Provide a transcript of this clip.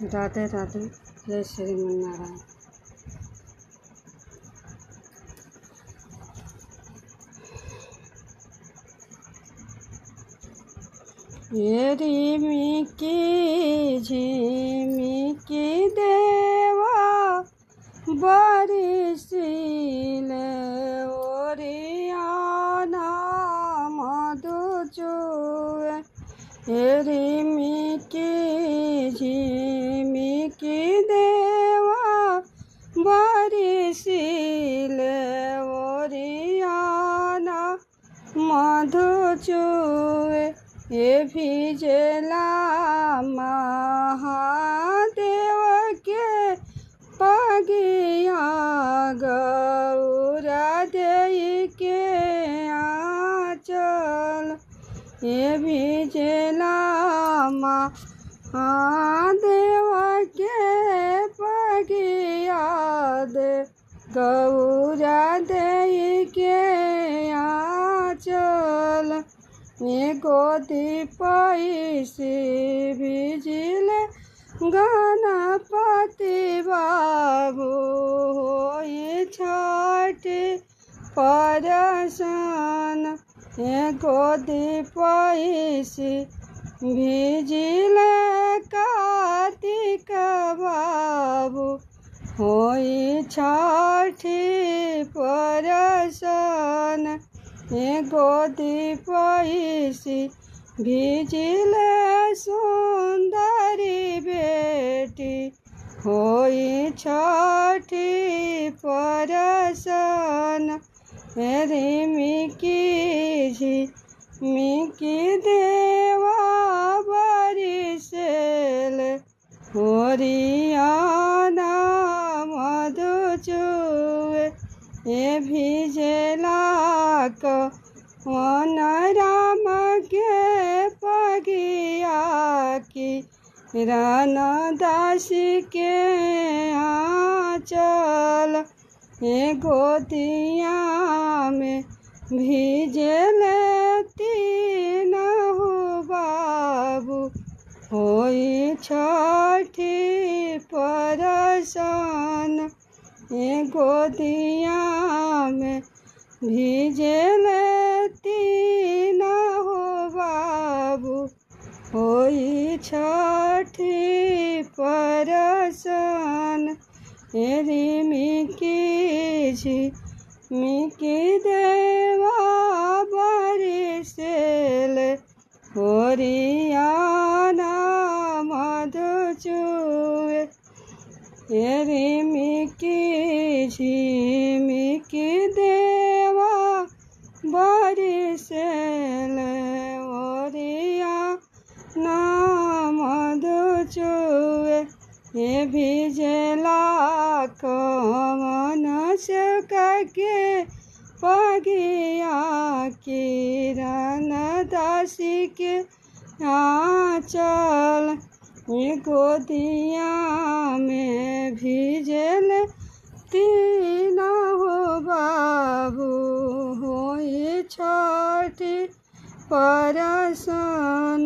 राधे राधे। जय श्री नारायण। ये रिमिकी झिमिकी देवा बरिसिले ओरियाना मधु चुए। ये रिमिकी झिमिकी देवा बरिसिले ओरियाना मधु चुए। ये भिजला महादेव के पगिया गौरा देई के आंचल। ये भिजला महादेव के पगिया दे गौरा देई के आंचल। ये गोदी पैसे भिजिले गणपति बाबू होई छठ परसन। ये गोदी पैसे भिजिले कार्तिक बाबू होई छठ परसन। ये गोदी पैसे भिजिले सुंदरी बेटी होई छठ परसन। रिमिकी झिमिकी देवा बरिसिले ओरियाना मधु चुए। ये भिजला कौन राम के पगिया की रानदासी के आंचल। ये गोदिया में भिजले तीनहु बाबू होई छठ परसन। ये गोदिया में भिजले तीनहु बाबू होई छठ परसन। रिमिकी झिमिकी देवा बरिसिले ओरियाना मधु चुए। रिमिकी झिमिकी देवा बरिसिले ओरियाना मधु चुए। ये भिजला कौन के पगिया किरणदासी के आंचल। ये गोदिया में भिजले तीनहु बाबू होई छठ परसन।